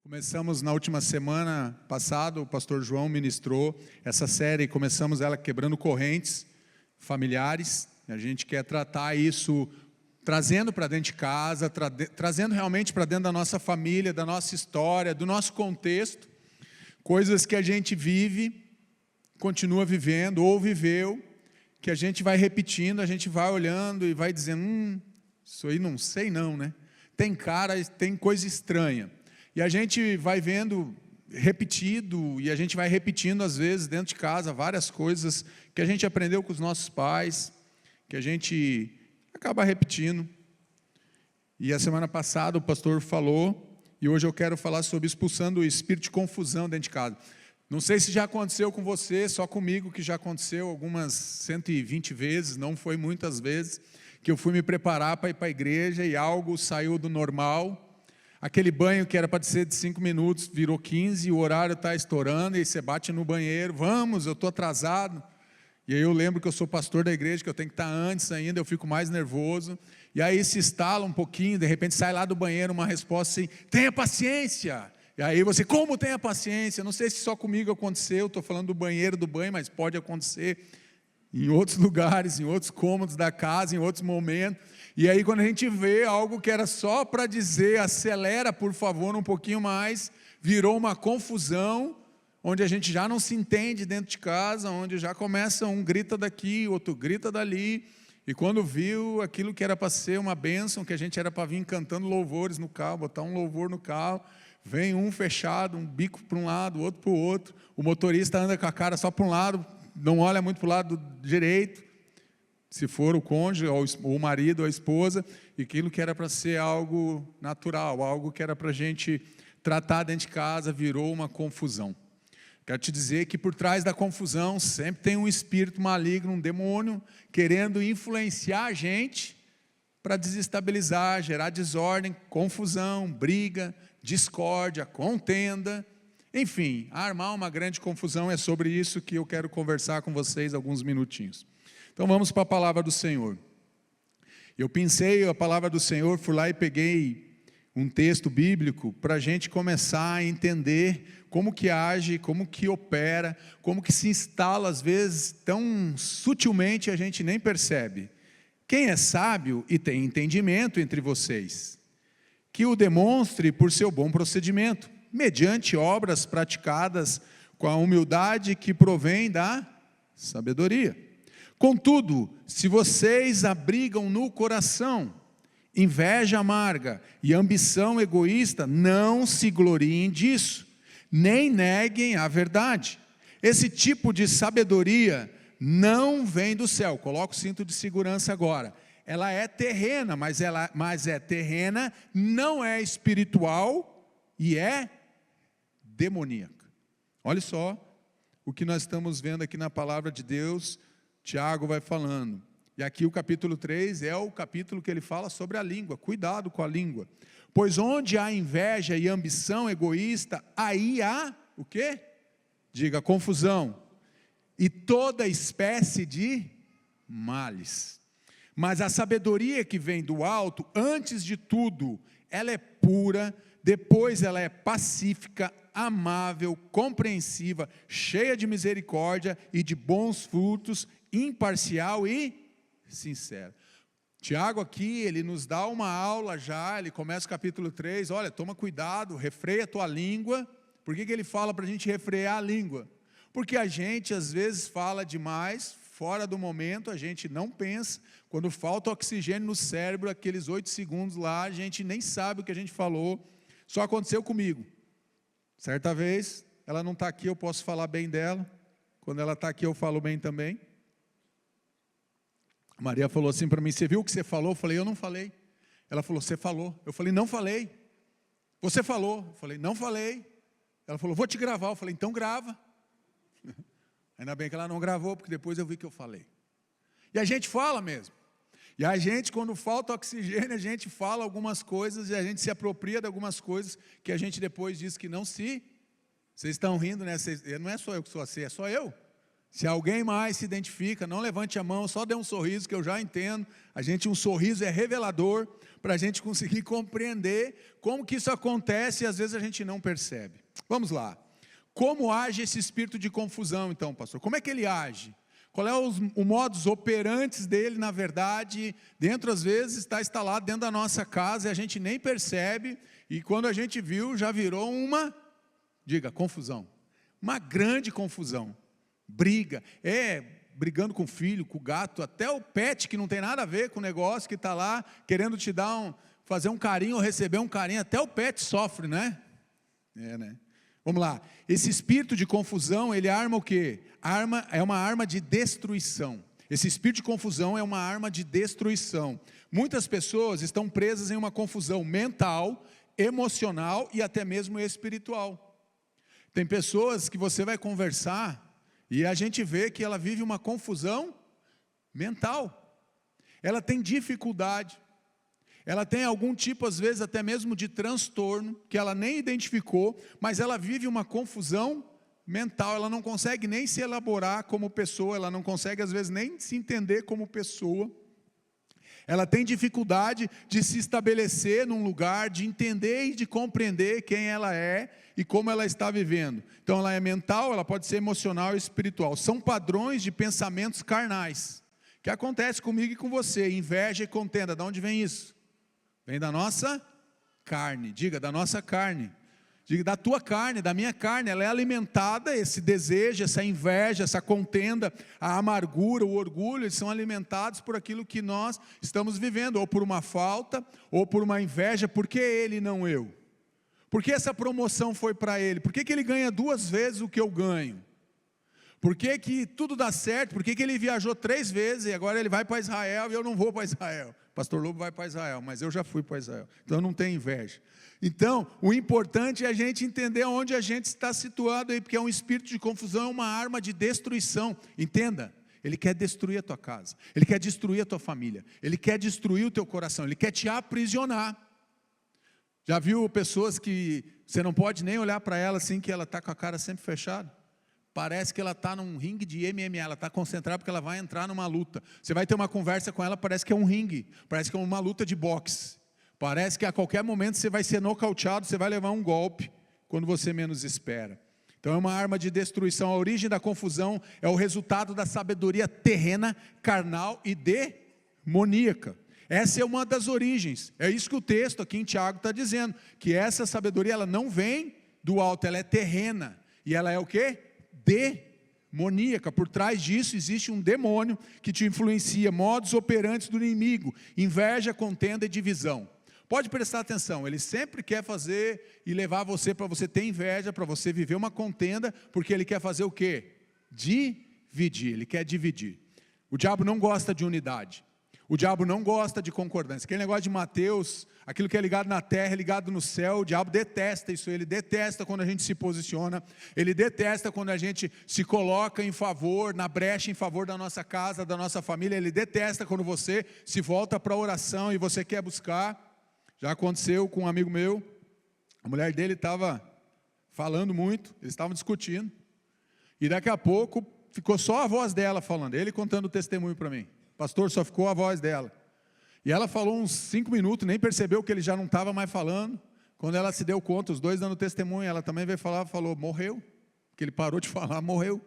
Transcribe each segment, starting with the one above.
Começamos na última semana passada, o pastor João ministrou essa série, começamos ela quebrando correntes familiares. A gente quer tratar isso, trazendo para dentro de casa, trazendo realmente para dentro da nossa família, da nossa história, do nosso contexto, coisas que a gente vive, continua vivendo ou viveu, que a gente vai repetindo, a gente vai olhando e vai dizendo, isso aí não sei não, né? Tem cara, tem coisa estranha. E a gente vai vendo repetido, e a gente vai repetindo às vezes dentro de casa várias coisas que a gente aprendeu com os nossos pais, que a gente acaba repetindo. E a semana passada o pastor falou, e hoje eu quero falar sobre expulsando o espírito de confusão dentro de casa. Não sei se já aconteceu com você, só comigo que já aconteceu algumas 120 vezes, não foi muitas vezes, que eu fui me preparar para ir para a igreja e algo saiu do normal. Aquele banho que era para ser de 5 minutos, virou 15, o horário está estourando, e aí você bate no banheiro, vamos, eu estou atrasado. E aí eu lembro que eu sou pastor da igreja, que eu tenho que estar antes ainda, eu fico mais nervoso. E aí se instala um pouquinho, de repente sai lá do banheiro uma resposta assim, tenha paciência. E aí você, como tenha paciência? Não sei se só comigo aconteceu, estou falando do banheiro, do banho, mas pode acontecer em outros lugares, em outros cômodos da casa, em outros momentos. E aí quando a gente vê algo que era só para dizer, acelera por favor um pouquinho mais, virou uma confusão, onde a gente já não se entende dentro de casa, onde já começa um grita daqui, outro grita dali, e quando viu aquilo que era para ser uma bênção, que a gente era para vir cantando louvores no carro, botar um louvor no carro, vem um fechado, um bico para um lado, outro para o outro, o motorista anda com a cara só para um lado, não olha muito para o lado direito, se for o cônjuge, ou o marido, ou a esposa, e aquilo que era para ser algo natural, algo que era para a gente tratar dentro de casa, virou uma confusão. Quero te dizer que por trás da confusão sempre tem um espírito maligno, um demônio, querendo influenciar a gente para desestabilizar, gerar desordem, confusão, briga, discórdia, contenda, enfim, armar uma grande confusão. É sobre isso que eu quero conversar com vocês alguns minutinhos. Então vamos para a palavra do Senhor. Eu pensei a palavra do Senhor, fui lá e peguei um texto bíblico para a gente começar a entender como que age, como que opera, como que se instala às vezes tão sutilmente a gente nem percebe. Quem é sábio e tem entendimento entre vocês, que o demonstre por seu bom procedimento, mediante obras praticadas com a humildade que provém da sabedoria. Contudo, se vocês abrigam no coração inveja amarga e ambição egoísta, não se gloriem disso, nem neguem a verdade. Esse tipo de sabedoria não vem do céu. Coloca o cinto de segurança agora. Ela é terrena, mas é terrena, não é espiritual e é demoníaca. Olha só o que nós estamos vendo aqui na palavra de Deus. Tiago vai falando, e aqui o capítulo 3 é o capítulo que ele fala sobre a língua, cuidado com a língua, pois onde há inveja e ambição egoísta, aí há, o quê? Diga, confusão, e toda espécie de males. Mas a sabedoria que vem do alto, antes de tudo, ela é pura, depois ela é pacífica, amável, compreensiva, cheia de misericórdia e de bons frutos, imparcial e sincera. Tiago aqui, ele nos dá uma aula já, ele começa o capítulo 3, olha, toma cuidado, refreia a tua língua. Por que ele fala para a gente refrear a língua? Porque a gente às vezes fala demais, fora do momento, a gente não pensa, quando falta oxigênio no cérebro, aqueles 8 segundos lá, a gente nem sabe o que a gente falou. Só aconteceu comigo. Certa vez, ela não está aqui, eu posso falar bem dela, quando ela está aqui eu falo bem também. A Maria falou assim para mim, você viu o que você falou? Eu falei, eu não falei. Ela falou, você falou. Eu falei, não falei. Você falou. Eu falei, não falei. Ela falou, vou te gravar. Eu falei, então grava. Ainda bem que ela não gravou, porque depois eu vi que eu falei. E a gente fala mesmo. E a gente, quando falta oxigênio, a gente fala algumas coisas e a gente se apropria de algumas coisas que a gente depois diz que não se... Vocês estão rindo, né? Não é só eu que sou assim, é só eu. Se alguém mais se identifica, não levante a mão, só dê um sorriso, que eu já entendo. Um sorriso é revelador para a gente conseguir compreender como que isso acontece e às vezes a gente não percebe. Vamos lá. Como age esse espírito de confusão, então, pastor? Como é que ele age? Qual é o modus operandi dele, na verdade, dentro, às vezes, está instalado dentro da nossa casa e a gente nem percebe, e quando a gente viu, já virou confusão. Uma grande confusão. Briga, brigando com o filho, com o gato, até o pet que não tem nada a ver com o negócio, que está lá querendo te fazer um carinho ou receber um carinho, até o pet sofre, né? Né? Vamos lá, esse espírito de confusão, ele arma o quê? É uma arma de destruição. Esse espírito de confusão é uma arma de destruição. Muitas pessoas estão presas em uma confusão mental, emocional e até mesmo espiritual. Tem pessoas que você vai conversar e a gente vê que ela vive uma confusão mental. Ela tem dificuldade. Ela tem algum tipo, às vezes, até mesmo de transtorno, que ela nem identificou, mas ela vive uma confusão mental. Ela não consegue nem se elaborar como pessoa, ela não consegue, às vezes, nem se entender como pessoa. Ela tem dificuldade de se estabelecer num lugar, de entender e de compreender quem ela é e como ela está vivendo. Então ela é mental, ela pode ser emocional e espiritual. São padrões de pensamentos carnais, que acontece comigo e com você, inveja e contenda. De onde vem isso? Vem da nossa carne, diga, da nossa carne. Diga, da tua carne, da minha carne, ela é alimentada, esse desejo, essa inveja, essa contenda, a amargura, o orgulho, eles são alimentados por aquilo que nós estamos vivendo, ou por uma falta, ou por uma inveja. Por que ele e não eu? Por que essa promoção foi para ele? Por que ele ganha 2 vezes o que eu ganho? Por que tudo dá certo? Por que ele viajou 3 vezes e agora ele vai para Israel e eu não vou para Israel? Pastor Lobo vai para Israel, mas eu já fui para Israel, então eu não tenho inveja. Então, o importante é a gente entender onde a gente está situado aí, porque é um espírito de confusão, uma arma de destruição. Entenda, ele quer destruir a tua casa, ele quer destruir a tua família, ele quer destruir o teu coração, ele quer te aprisionar. Já viu pessoas que você não pode nem olhar para ela assim, que ela está com a cara sempre fechada? Parece que ela está num ringue de MMA, ela está concentrada porque ela vai entrar numa luta. Você vai ter uma conversa com ela, parece que é um ringue, parece que é uma luta de boxe. Parece que a qualquer momento você vai ser nocauteado, você vai levar um golpe, quando você menos espera. Então é uma arma de destruição. A origem da confusão é o resultado da sabedoria terrena, carnal e demoníaca. Essa é uma das origens. É isso que o texto aqui em Tiago está dizendo, que essa sabedoria ela não vem do alto, ela é terrena. E ela é o quê? Demoníaca. Por trás disso existe um demônio que te influencia, modus operandi do inimigo, inveja, contenda e divisão. Pode prestar atenção, ele sempre quer fazer e levar você para você ter inveja, para você viver uma contenda, porque ele quer fazer o quê? Dividir, ele quer dividir. O diabo não gosta de unidade, o diabo não gosta de concordância. Aquele negócio de Mateus, aquilo que é ligado na terra é ligado no céu, o diabo detesta isso, ele detesta quando a gente se posiciona, ele detesta quando a gente se coloca em favor, na brecha em favor da nossa casa, da nossa família, ele detesta quando você se volta para a oração e você quer buscar. Já aconteceu com um amigo meu, a mulher dele estava falando muito, eles estavam discutindo, e daqui a pouco ficou só a voz dela falando, ele contando o testemunho para mim. Pastor, só ficou a voz dela. E ela falou uns 5 minutos, nem percebeu que ele já não estava mais falando. Quando ela se deu conta, os dois dando testemunho, ela também veio falar, falou, morreu. Que ele parou de falar, morreu.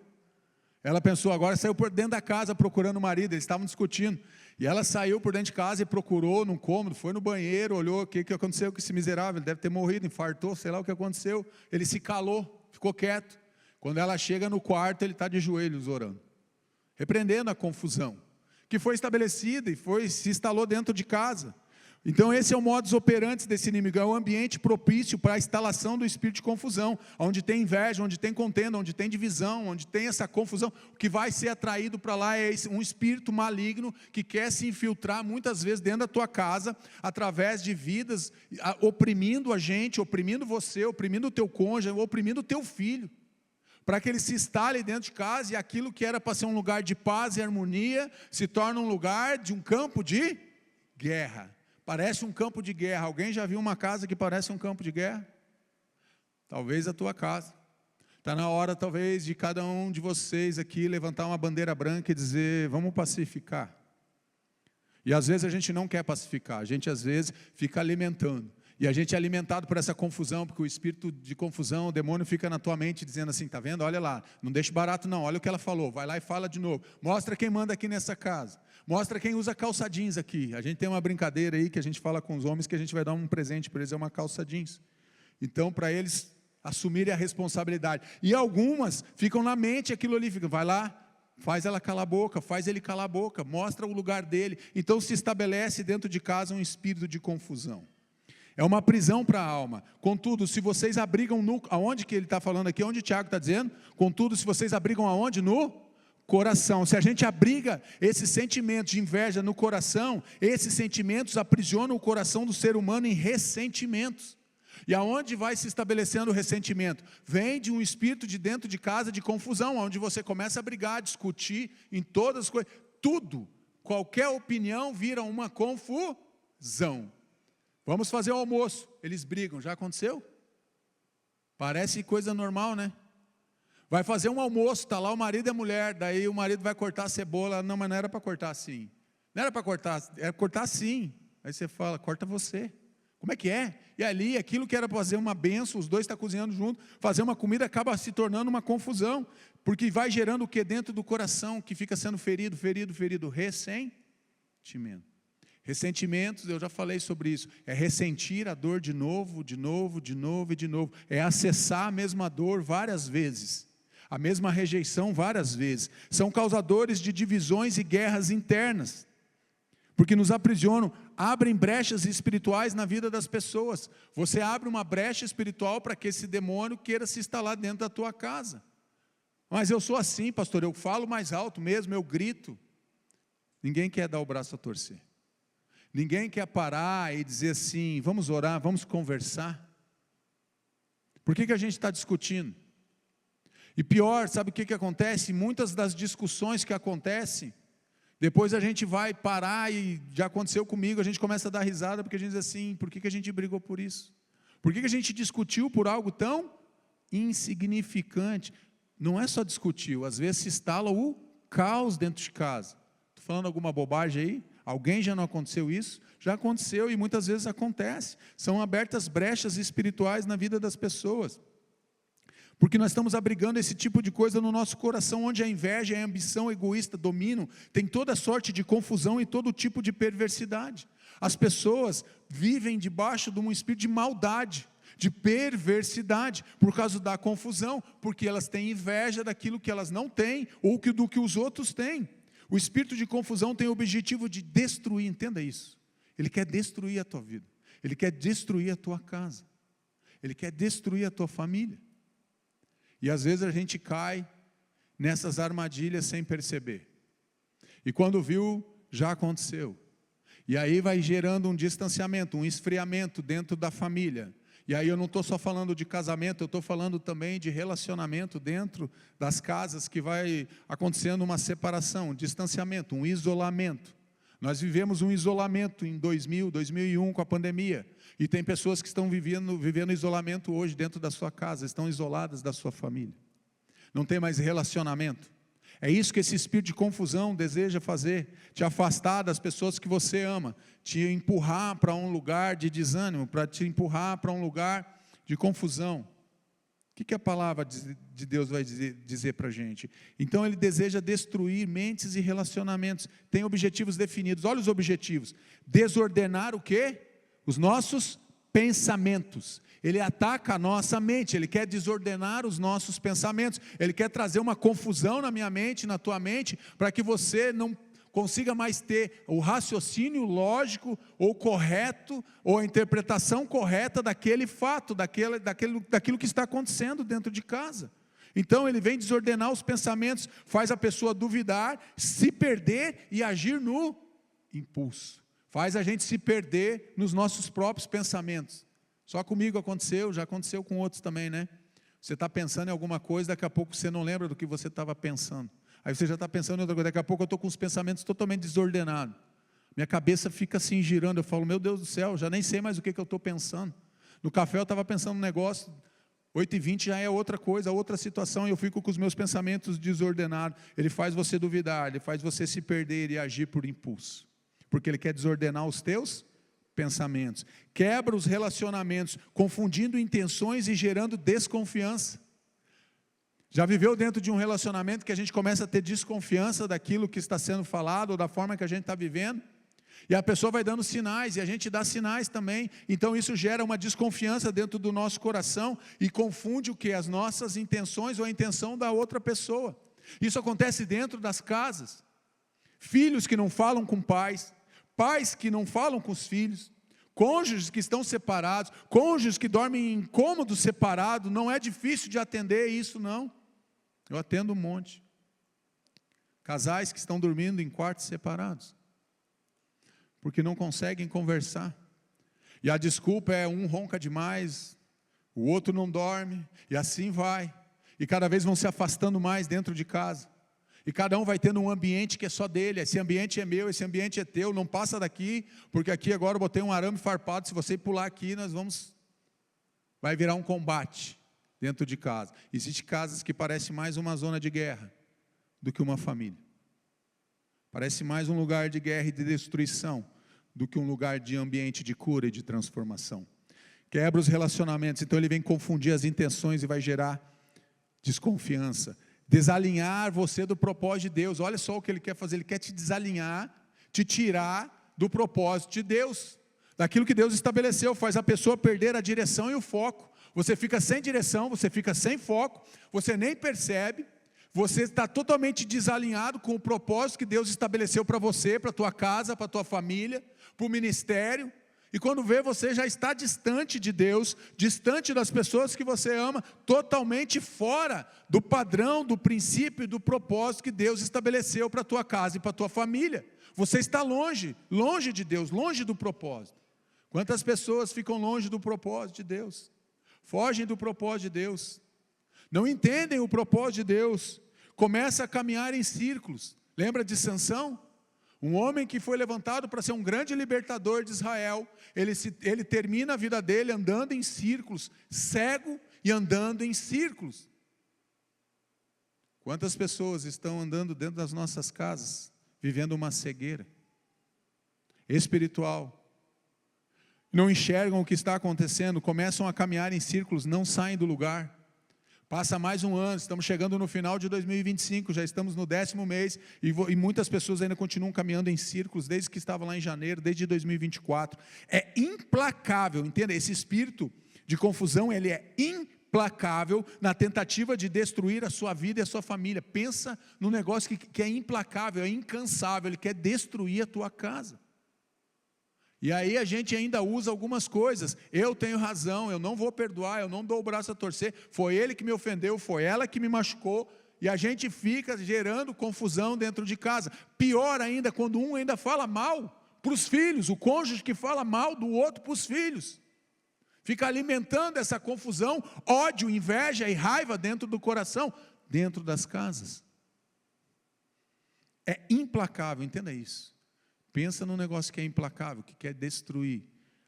Ela pensou, agora saiu por dentro da casa procurando o marido, eles estavam discutindo. E ela saiu por dentro de casa e procurou num cômodo, foi no banheiro, olhou o que aconteceu com esse miserável, ele deve ter morrido, infartou, sei lá o que aconteceu. Ele se calou, ficou quieto. Quando ela chega no quarto, ele está de joelhos orando, repreendendo a confusão que foi estabelecida e se instalou dentro de casa. Então esse é o modus operandi desse inimigo, é um ambiente propício para a instalação do espírito de confusão, onde tem inveja, onde tem contenda, onde tem divisão, onde tem essa confusão. O que vai ser atraído para lá é um espírito maligno que quer se infiltrar muitas vezes dentro da tua casa, através de vidas, oprimindo a gente, oprimindo você, oprimindo o teu cônjuge, oprimindo o teu filho, para que ele se instale dentro de casa e aquilo que era para ser um lugar de paz e harmonia, se torna um lugar de um campo de guerra. Parece um campo de guerra. Alguém já viu uma casa que parece um campo de guerra? Talvez a tua casa. Está na hora, talvez, de cada um de vocês aqui levantar uma bandeira branca e dizer: vamos pacificar. E às vezes a gente não quer pacificar, a gente às vezes fica alimentando. E a gente é alimentado por essa confusão, porque o espírito de confusão, o demônio fica na tua mente dizendo assim: está vendo? Olha lá, não deixe barato não, olha o que ela falou, vai lá e fala de novo. Mostra quem manda aqui nessa casa, mostra quem usa calça jeans aqui. A gente tem uma brincadeira aí que a gente fala com os homens que a gente vai dar um presente para eles, é uma calça jeans. Então, para eles assumirem a responsabilidade. E algumas ficam na mente aquilo ali, fica, vai lá, faz ela calar a boca, faz ele calar a boca, mostra o lugar dele. Então se estabelece dentro de casa um espírito de confusão. É uma prisão para a alma. Contudo, se vocês abrigam no... Aonde que ele está falando aqui? Onde o Tiago está dizendo? Contudo, se vocês abrigam aonde? No coração. Se a gente abriga esses sentimentos de inveja no coração, esses sentimentos aprisionam o coração do ser humano em ressentimentos. E aonde vai se estabelecendo o ressentimento? Vem de um espírito de dentro de casa de confusão, onde você começa a brigar, discutir em todas as coisas. Tudo, qualquer opinião vira uma confusão. Vamos fazer o almoço. Eles brigam. Já aconteceu? Parece coisa normal, né? Vai fazer um almoço, está lá o marido e a mulher, daí o marido vai cortar a cebola. Não, mas não era para cortar assim. Não era para cortar, era cortar assim. Aí você fala: corta você. Como é que é? E ali, aquilo que era para fazer uma bênção, os dois estão cozinhando junto, fazer uma comida acaba se tornando uma confusão, porque vai gerando o que dentro do coração, que fica sendo ferido, ressentimento. Ressentimentos, eu já falei sobre isso, é ressentir a dor de novo, é acessar a mesma dor várias vezes, a mesma rejeição várias vezes, são causadores de divisões e guerras internas, porque nos aprisionam, abrem brechas espirituais na vida das pessoas. Você abre uma brecha espiritual para que esse demônio queira se instalar dentro da tua casa. Mas eu sou assim, pastor, eu falo mais alto mesmo, eu grito. Ninguém quer dar o braço a torcer. Ninguém quer parar e dizer assim: vamos orar, vamos conversar. Por que a gente está discutindo? E pior, sabe o que acontece? Muitas das discussões que acontecem, depois a gente vai parar, e já aconteceu comigo, a gente começa a dar risada, porque a gente diz assim: por que a gente brigou por isso? Por que a gente discutiu por algo tão insignificante? Não é só discutiu, às vezes se instala o caos dentro de casa. Estou falando alguma bobagem aí? Alguém já não aconteceu isso? Já aconteceu e muitas vezes acontece. São abertas brechas espirituais na vida das pessoas. Porque nós estamos abrigando esse tipo de coisa no nosso coração, onde a inveja e a ambição egoísta dominam, tem toda sorte de confusão e todo tipo de perversidade. As pessoas vivem debaixo de um espírito de maldade, de perversidade, por causa da confusão, porque elas têm inveja daquilo que elas não têm, ou do que os outros têm. O espírito de confusão tem o objetivo de destruir, entenda isso. Ele quer destruir a tua vida, ele quer destruir a tua casa, ele quer destruir a tua família. E às vezes a gente cai nessas armadilhas sem perceber. E quando viu, já aconteceu. E aí vai gerando um distanciamento, um esfriamento dentro da família. E aí eu não estou só falando de casamento, eu estou falando também de relacionamento dentro das casas, que vai acontecendo uma separação, um distanciamento, um isolamento. Nós vivemos um isolamento em 2000, 2001 com a pandemia. E tem pessoas que estão vivendo isolamento hoje dentro da sua casa, estão isoladas da sua família. Não tem mais relacionamento. É isso que esse espírito de confusão deseja fazer, te afastar das pessoas que você ama, te empurrar para um lugar de desânimo, para te empurrar para um lugar de confusão. O que a palavra de Deus vai dizer para a gente? Então ele deseja destruir mentes e relacionamentos, tem objetivos definidos. Olha os objetivos: desordenar o quê? Os nossos pensamentos. Ele ataca a nossa mente, ele quer desordenar os nossos pensamentos, ele quer trazer uma confusão na minha mente, na tua mente, para que você não consiga mais ter o raciocínio lógico ou correto, ou a interpretação correta daquele fato, daquilo que está acontecendo dentro de casa. Então ele vem desordenar os pensamentos, faz a pessoa duvidar, se perder e agir no impulso. Faz a gente se perder nos nossos próprios pensamentos. Só comigo aconteceu, já aconteceu com outros também, né? Você está pensando em alguma coisa, daqui a pouco você não lembra do que você estava pensando. Aí você já está pensando em outra coisa, daqui a pouco eu estou com os pensamentos totalmente desordenados. Minha cabeça fica assim girando, eu falo: meu Deus do céu, já nem sei mais o que eu estou pensando. No café eu estava pensando um negócio, 8h20 já é outra coisa, outra situação, e eu fico com os meus pensamentos desordenados. Ele faz você duvidar, ele faz você se perder e agir por impulso, porque ele quer desordenar os teus pensamentos. Quebra os relacionamentos, confundindo intenções e gerando desconfiança. Já viveu dentro de um relacionamento que a gente começa a ter desconfiança daquilo que está sendo falado, ou da forma que a gente está vivendo? E a pessoa vai dando sinais, e a gente dá sinais também. Então isso gera uma desconfiança dentro do nosso coração, e confunde o que? As nossas intenções ou a intenção da outra pessoa. Isso acontece dentro das casas. Filhos que não falam com pais, pais que não falam com os filhos, cônjuges que estão separados, cônjuges que dormem em cômodos separados. Não é difícil de atender isso, não. Eu atendo um monte. Casais que estão dormindo em quartos separados, porque não conseguem conversar, e a desculpa é um ronca demais, o outro não dorme, e assim vai, e cada vez vão se afastando mais dentro de casa, e cada um vai tendo um ambiente que é só dele. Esse ambiente é meu, esse ambiente é teu, não passa daqui, porque aqui agora eu botei um arame farpado, se você pular aqui, vai virar um combate dentro de casa. Existem casas que parecem mais uma zona de guerra do que uma família. Parece mais um lugar de guerra e de destruição do que um lugar de ambiente de cura e de transformação. Quebra os relacionamentos, então ele vem confundir as intenções e vai gerar desconfiança. Desalinhar você do propósito de Deus. Olha só o que ele quer fazer, ele quer te desalinhar, te tirar do propósito de Deus, daquilo que Deus estabeleceu. Faz a pessoa perder a direção e o foco. Você fica sem direção, você fica sem foco, você nem percebe. Você está totalmente desalinhado com o propósito que Deus estabeleceu para você, para a tua casa, para a tua família, para o ministério. E quando vê, você já está distante de Deus, distante das pessoas que você ama, totalmente fora do padrão, do princípio e do propósito que Deus estabeleceu para a tua casa e para a tua família. Você está longe de Deus, longe do propósito. Quantas pessoas ficam longe do propósito de Deus? Fogem do propósito de Deus. Não entendem o propósito de Deus, começa a caminhar em círculos. Lembra de Sansão? Um homem que foi levantado para ser um grande libertador de Israel. Ele termina a vida dele andando em círculos, cego e andando em círculos. Quantas pessoas estão andando dentro das nossas casas, vivendo uma cegueira espiritual? Não enxergam o que está acontecendo, começam a caminhar em círculos, não saem do lugar. Passa mais um ano, estamos chegando no final de 2025, já estamos no 10º mês, e muitas pessoas ainda continuam caminhando em círculos, desde que estavam lá em janeiro, desde 2024, é implacável, entenda, esse espírito de confusão, ele é implacável, na tentativa de destruir a sua vida e a sua família. Pensa no negócio que é implacável, é incansável, ele quer destruir a tua casa. E aí a gente ainda usa algumas coisas. Eu tenho razão, eu não vou perdoar, eu não dou o braço a torcer. Foi ele que me ofendeu, foi ela que me machucou. E a gente fica gerando confusão dentro de casa. Pior ainda, quando um ainda fala mal para os filhos, o cônjuge que fala mal do outro para os filhos. Fica alimentando essa confusão, ódio, inveja e raiva dentro do coração, dentro das casas. É implacável, entenda isso. Pensa num negócio que é implacável, que quer destruir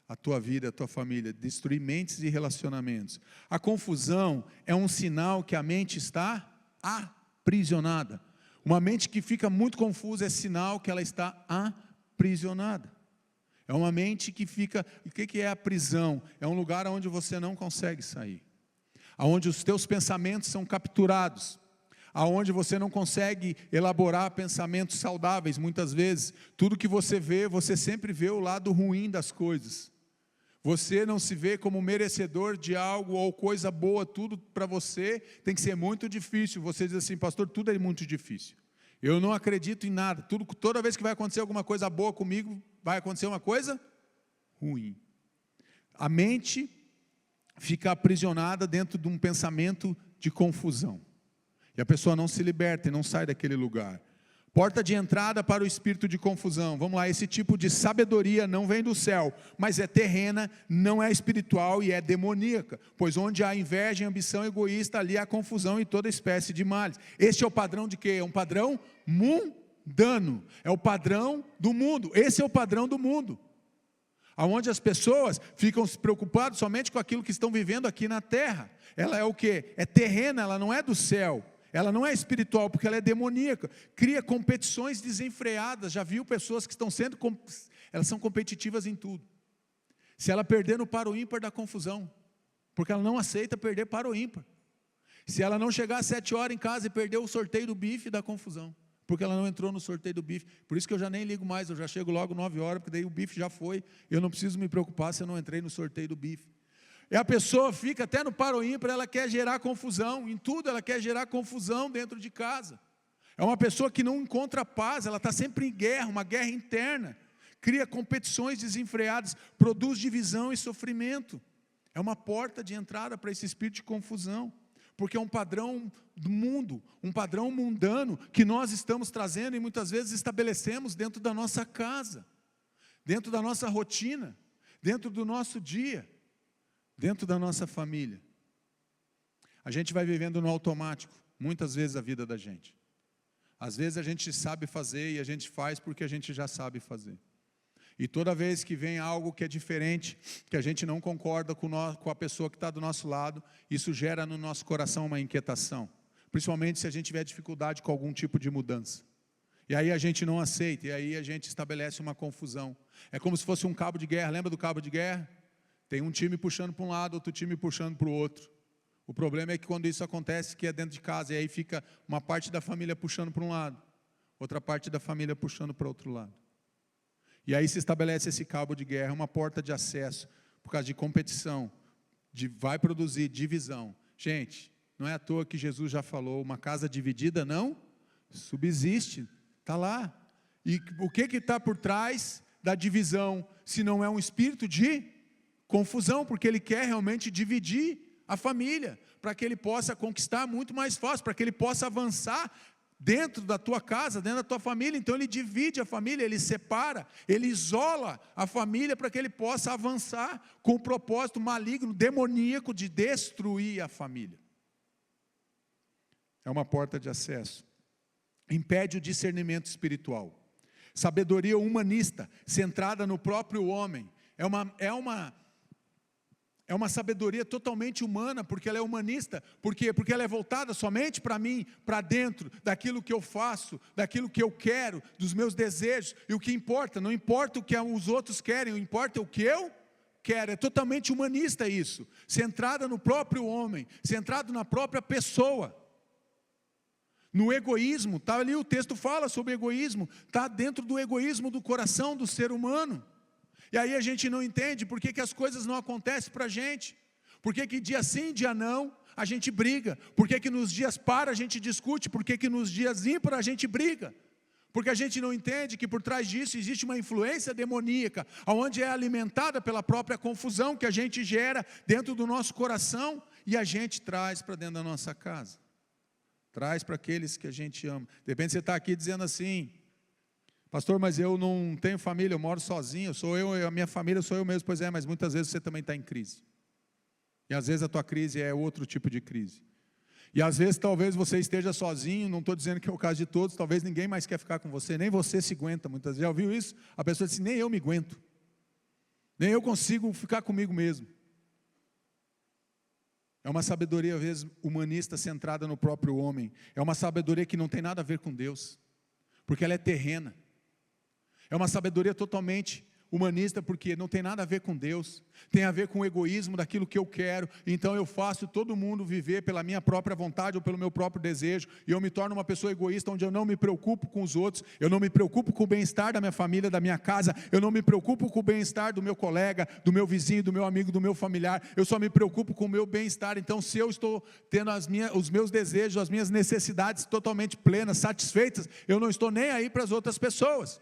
a tua vida, a tua família, destruir mentes e relacionamentos. A confusão é um sinal que a mente está aprisionada. Uma mente que fica muito confusa é sinal que ela está aprisionada. É uma mente que fica... O que é a prisão? É um lugar onde você não consegue sair, onde os teus pensamentos são capturados, aonde você não consegue elaborar pensamentos saudáveis. Muitas vezes, tudo que você vê, você sempre vê o lado ruim das coisas. Você não se vê como merecedor de algo ou coisa boa. Tudo para você tem que ser muito difícil. Você diz assim: pastor, tudo é muito difícil, eu não acredito em nada. Toda vez que vai acontecer alguma coisa boa comigo, vai acontecer uma coisa ruim. A mente fica aprisionada dentro de um pensamento de confusão. E a pessoa não se liberta e não sai daquele lugar. Porta de entrada para o espírito de confusão. Vamos lá, esse tipo de sabedoria não vem do céu, mas é terrena, não é espiritual e é demoníaca. Pois onde há inveja e ambição egoísta, ali há confusão e toda espécie de males. Este é o padrão de quê? É um padrão mundano. É o padrão do mundo. Esse é o padrão do mundo. Onde as pessoas ficam se preocupadas somente com aquilo que estão vivendo aqui na terra. Ela é o quê? É terrena, ela não é do céu. Ela não é espiritual, porque ela é demoníaca. Cria competições desenfreadas. Já viu pessoas que estão elas são competitivas em tudo. Se ela perder no par ou ímpar, dá confusão, porque ela não aceita perder par ou ímpar. Se ela não chegar às 7 horas em casa e perder o sorteio do bife, dá confusão, porque ela não entrou no sorteio do bife. Por isso que eu já nem ligo mais, eu já chego logo 9 horas, porque daí o bife já foi, eu não preciso me preocupar se eu não entrei no sorteio do bife. E a pessoa fica até no par ou ímpar, ela quer gerar confusão, em tudo ela quer gerar confusão dentro de casa. É uma pessoa que não encontra paz, ela está sempre em guerra, uma guerra interna, cria competições desenfreadas, produz divisão e sofrimento. É uma porta de entrada para esse espírito de confusão, porque é um padrão do mundo, um padrão mundano que nós estamos trazendo e muitas vezes estabelecemos dentro da nossa casa, dentro da nossa rotina, dentro do nosso dia, dentro da nossa família. A gente vai vivendo no automático, muitas vezes a vida da gente. Às vezes a gente sabe fazer e a gente faz porque a gente já sabe fazer. E toda vez que vem algo que é diferente, que a gente não concorda com a pessoa que está do nosso lado, isso gera no nosso coração uma inquietação. Principalmente se a gente tiver dificuldade com algum tipo de mudança. E aí a gente não aceita, e aí a gente estabelece uma confusão. É como se fosse um cabo de guerra, lembra do cabo de guerra? Tem um time puxando para um lado, outro time puxando para o outro. O problema é que quando isso acontece, que é dentro de casa, e aí fica uma parte da família puxando para um lado, outra parte da família puxando para o outro lado. E aí se estabelece esse cabo de guerra, uma porta de acesso, por causa de competição, vai produzir divisão. Gente, não é à toa que Jesus já falou, uma casa dividida não subsiste, está lá. E o que está por trás da divisão, se não é um espírito de confusão, porque ele quer realmente dividir a família, para que ele possa conquistar muito mais fácil, para que ele possa avançar dentro da tua casa, dentro da tua família. Então ele divide a família, ele separa, ele isola a família para que ele possa avançar com o propósito maligno, demoníaco de destruir a família. É uma porta de acesso. Impede o discernimento espiritual. Sabedoria humanista, centrada no próprio homem, é uma sabedoria totalmente humana, porque ela é humanista. Por quê? Porque ela é voltada somente para mim, para dentro, daquilo que eu faço, daquilo que eu quero, dos meus desejos. E o que importa, não importa o que os outros querem, importa o que eu quero. É totalmente humanista isso, centrada no próprio homem, centrado na própria pessoa. No egoísmo, está ali, o texto fala sobre egoísmo, está dentro do egoísmo do coração do ser humano. E aí a gente não entende por que as coisas não acontecem para a gente, por que dia sim, dia não, a gente briga, por que nos dias par a gente discute, por que nos dias ímpar a gente briga, porque a gente não entende que por trás disso existe uma influência demoníaca, onde é alimentada pela própria confusão que a gente gera dentro do nosso coração, e a gente traz para dentro da nossa casa, traz para aqueles que a gente ama. De repente você está aqui dizendo assim: pastor, mas eu não tenho família, eu moro sozinho, sou eu, a minha família sou eu mesmo. Pois é, mas muitas vezes você também está em crise. E às vezes a tua crise é outro tipo de crise. E às vezes talvez você esteja sozinho, não estou dizendo que é o caso de todos, talvez ninguém mais quer ficar com você, nem você se aguenta muitas vezes. Já ouviu isso? A pessoa diz assim: nem eu me aguento, nem eu consigo ficar comigo mesmo. É uma sabedoria, às vezes, humanista, centrada no próprio homem. É uma sabedoria que não tem nada a ver com Deus, porque ela é terrena. É uma sabedoria totalmente humanista, porque não tem nada a ver com Deus, tem a ver com o egoísmo daquilo que eu quero. Então eu faço todo mundo viver pela minha própria vontade ou pelo meu próprio desejo, e eu me torno uma pessoa egoísta, onde eu não me preocupo com os outros, eu não me preocupo com o bem-estar da minha família, da minha casa, eu não me preocupo com o bem-estar do meu colega, do meu vizinho, do meu amigo, do meu familiar, eu só me preocupo com o meu bem-estar. Então, se eu estou tendo os meus desejos, as minhas necessidades totalmente plenas, satisfeitas, eu não estou nem aí para as outras pessoas.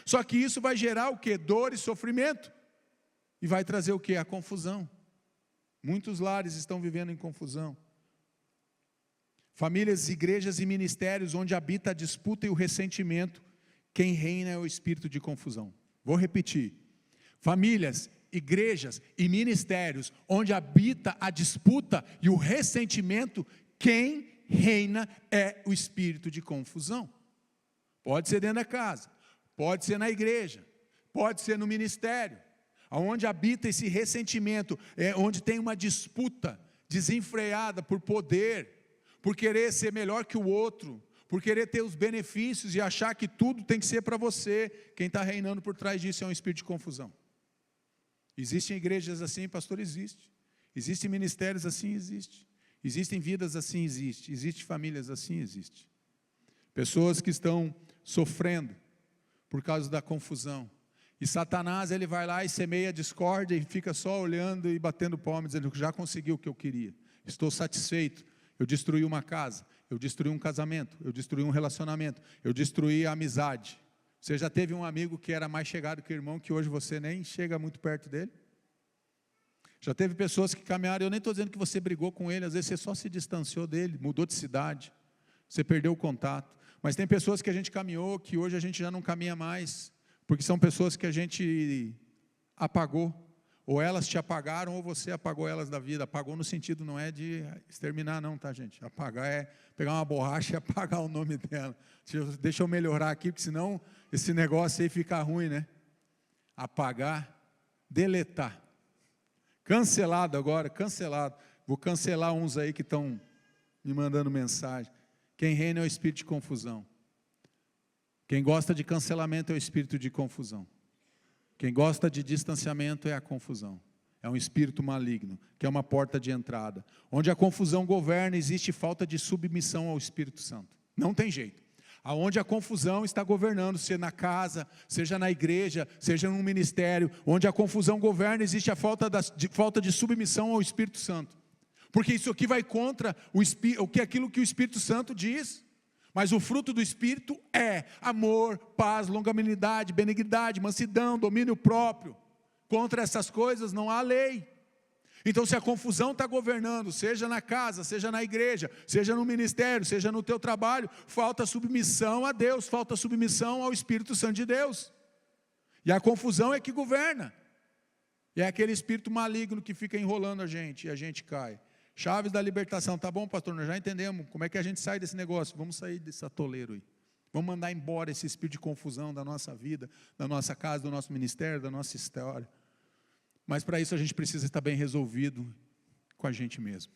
Só que isso vai gerar o quê? Dor e sofrimento. E vai trazer o quê? A confusão. Muitos lares estão vivendo em confusão. Famílias, igrejas e ministérios onde habita a disputa e o ressentimento, quem reina é o espírito de confusão. Vou repetir. Famílias, igrejas e ministérios onde habita a disputa e o ressentimento, quem reina é o espírito de confusão. Pode ser dentro da casa, pode ser na igreja, pode ser no ministério, aonde habita esse ressentimento, é onde tem uma disputa desenfreada por poder, por querer ser melhor que o outro, por querer ter os benefícios e achar que tudo tem que ser para você. Quem está reinando por trás disso é um espírito de confusão. Existem igrejas assim, pastor? Existe. Existem ministérios assim? Existe. Existem vidas assim? Existe. Existem famílias assim? Existe. Pessoas que estão sofrendo por causa da confusão. E Satanás, ele vai lá e semeia a discórdia e fica só olhando e batendo palmas, dizendo que já consegui o que eu queria. Estou satisfeito. Eu destruí uma casa, eu destruí um casamento, eu destruí um relacionamento, eu destruí a amizade. Você já teve um amigo que era mais chegado que o irmão, que hoje você nem chega muito perto dele? Já teve pessoas que caminharam, eu nem estou dizendo que você brigou com ele, às vezes você só se distanciou dele, mudou de cidade, você perdeu o contato. Mas tem pessoas que a gente caminhou, que hoje a gente já não caminha mais, porque são pessoas que a gente apagou, ou elas te apagaram, ou você apagou elas da vida. Apagou no sentido não é de exterminar não, tá gente? Apagar é pegar uma borracha e apagar o nome dela. Deixa eu melhorar aqui, porque senão esse negócio aí fica ruim, né? Apagar, deletar. Cancelado agora, cancelado. Vou cancelar uns aí que estão me mandando mensagem. Quem reina é o espírito de confusão. Quem gosta de cancelamento é o espírito de confusão. Quem gosta de distanciamento é a confusão. É um espírito maligno, que é uma porta de entrada. Onde a confusão governa, existe falta de submissão ao Espírito Santo. Não tem jeito. Aonde a confusão está governando, seja na casa, seja na igreja, seja no ministério, onde a confusão governa, existe a falta de submissão ao Espírito Santo. Porque isso aqui vai contra aquilo que o Espírito Santo diz. Mas o fruto do Espírito é amor, paz, longanimidade, benignidade, mansidão, domínio próprio. Contra essas coisas não há lei. Então se a confusão está governando, seja na casa, seja na igreja, seja no ministério, seja no teu trabalho, falta submissão a Deus, falta submissão ao Espírito Santo de Deus. E a confusão é que governa. E é aquele espírito maligno que fica enrolando a gente e a gente cai. Chaves da libertação, tá bom, pastor, nós já entendemos, como é que a gente sai desse negócio? Vamos sair desse atoleiro aí, vamos mandar embora esse espírito de confusão da nossa vida, da nossa casa, do nosso ministério, da nossa história. Mas para isso a gente precisa estar bem resolvido com a gente mesmo.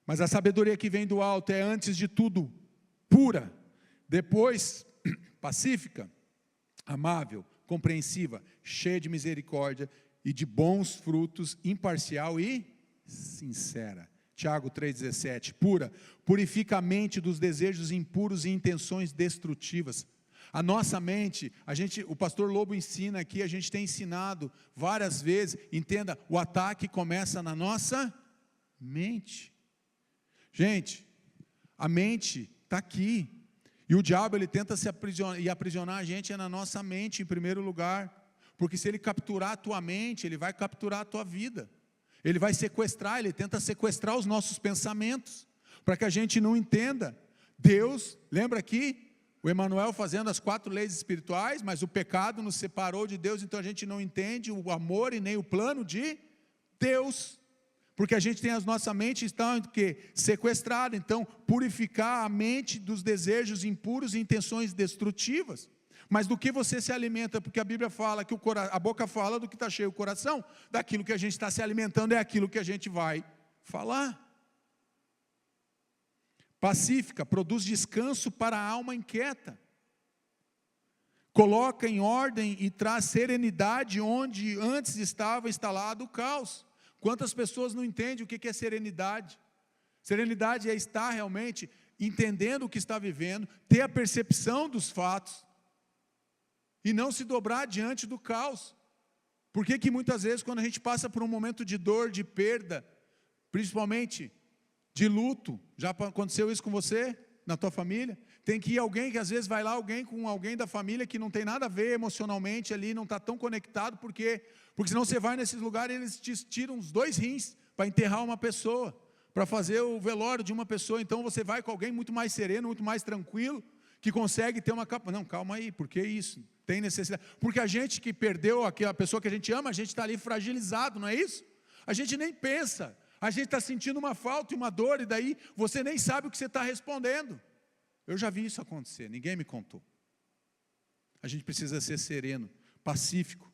Mas a sabedoria que vem do alto é antes de tudo pura, depois pacífica, amável, compreensiva, cheia de misericórdia e de bons frutos, imparcial e sincera. Tiago 3,17, pura, purifica a mente dos desejos impuros e intenções destrutivas. A nossa mente, o pastor Lobo ensina aqui, a gente tem ensinado várias vezes, entenda, o ataque começa na nossa mente. Gente, a mente está aqui, e o diabo ele tenta aprisionar a gente na nossa mente em primeiro lugar, porque se ele capturar a tua mente, ele vai capturar a tua vida. Ele vai sequestrar, ele tenta sequestrar os nossos pensamentos, para que a gente não entenda. Deus, lembra aqui, o Emanuel fazendo as 4 leis espirituais, mas o pecado nos separou de Deus, então a gente não entende o amor e nem o plano de Deus, porque a gente tem as nossas mentes estão sequestradas, então purificar a mente dos desejos impuros e intenções destrutivas. Mas do que você se alimenta? Porque a Bíblia fala que a boca fala do que está cheio o coração. Daquilo que a gente está se alimentando é aquilo que a gente vai falar. Pacífica, produz descanso para a alma inquieta. Coloca em ordem e traz serenidade onde antes estava instalado o caos. Quantas pessoas não entendem o que é serenidade? Serenidade é estar realmente entendendo o que está vivendo, ter a percepção dos fatos, e não se dobrar diante do caos. Por que muitas vezes quando a gente passa por um momento de dor, de perda, principalmente de luto, já aconteceu isso com você, na tua família? Tem que ir alguém, que às vezes vai lá com alguém da família que não tem nada a ver emocionalmente ali, não está tão conectado, porque senão você vai nesses lugares e eles te tiram os 2 rins para enterrar uma pessoa, para fazer o velório de uma pessoa. Então você vai com alguém muito mais sereno, muito mais tranquilo, que consegue ter uma capa. Não, calma aí, por que isso? Tem necessidade. Porque a gente que perdeu a pessoa que a gente ama, a gente está ali fragilizado, não é isso? A gente nem pensa, a gente está sentindo uma falta e uma dor, e daí você nem sabe o que você está respondendo. Eu já vi isso acontecer, ninguém me contou. A gente precisa ser sereno, pacífico.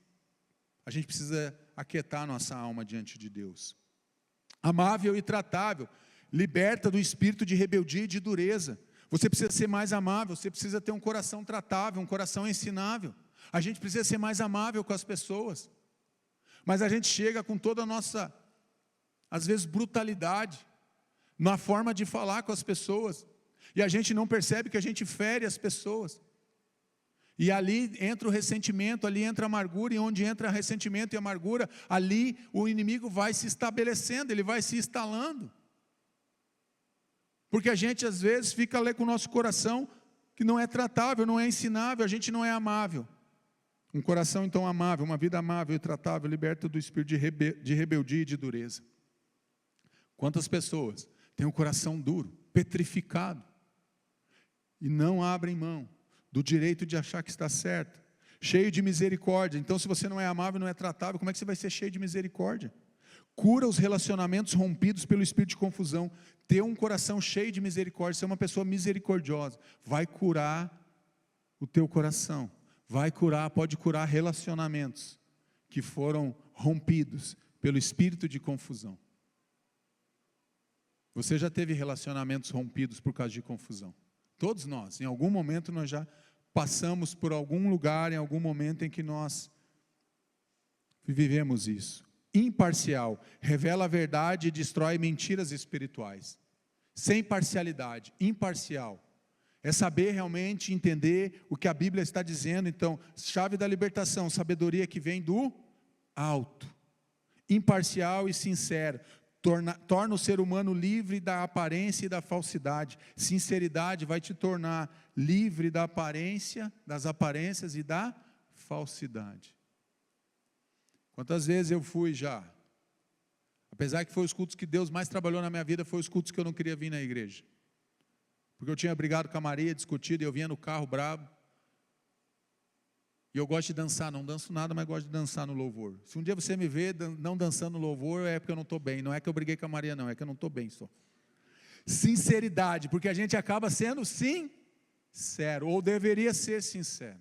a gente precisa aquietar nossa alma diante de Deus. Amável e tratável, liberta do espírito de rebeldia e de dureza. Você precisa ser mais amável, você precisa ter um coração tratável, um coração ensinável. A gente precisa ser mais amável com as pessoas. Mas a gente chega com toda a nossa, às vezes, brutalidade, na forma de falar com as pessoas. E a gente não percebe que a gente fere as pessoas. E ali entra o ressentimento, ali entra a amargura, e onde entra ressentimento e amargura, ali o inimigo vai se estabelecendo, ele vai se instalando. Porque a gente às vezes fica ali com o nosso coração que não é tratável, não é ensinável, a gente não é amável. Um coração então amável, uma vida amável e tratável, liberta do espírito de rebeldia e de dureza. Quantas pessoas têm um coração duro, petrificado, e não abrem mão do direito de achar que está certo, cheio de misericórdia. Então, se você não é amável, não é tratável, como é que você vai ser cheio de misericórdia? Cura os relacionamentos rompidos pelo espírito de confusão. Ter um coração cheio de misericórdia, ser uma pessoa misericordiosa, vai curar o teu coração, vai curar, pode curar relacionamentos que foram rompidos pelo espírito de confusão. Você já teve relacionamentos rompidos por causa de confusão? Todos nós, em algum momento nós já passamos por algum lugar, em algum momento em que nós vivemos isso. Imparcial, revela a verdade e destrói mentiras espirituais. Sem parcialidade, imparcial. É saber realmente entender o que a Bíblia está dizendo. Então, chave da libertação, sabedoria que vem do alto. Imparcial e sincero. Torna o ser humano livre da aparência e da falsidade. Sinceridade vai te tornar livre da aparência, das aparências e da falsidade. Quantas vezes eu fui já, apesar que foi os cultos que Deus mais trabalhou na minha vida, foi os cultos que eu não queria vir na igreja. Porque eu tinha brigado com a Maria, discutido, e eu vinha no carro brabo. E eu gosto de dançar, não danço nada, mas gosto de dançar no louvor. Se um dia você me vê não dançando no louvor, é porque eu não estou bem. Não é que eu briguei com a Maria, não, é que eu não estou bem só. Sinceridade, porque a gente acaba sendo sincero, ou deveria ser sincero,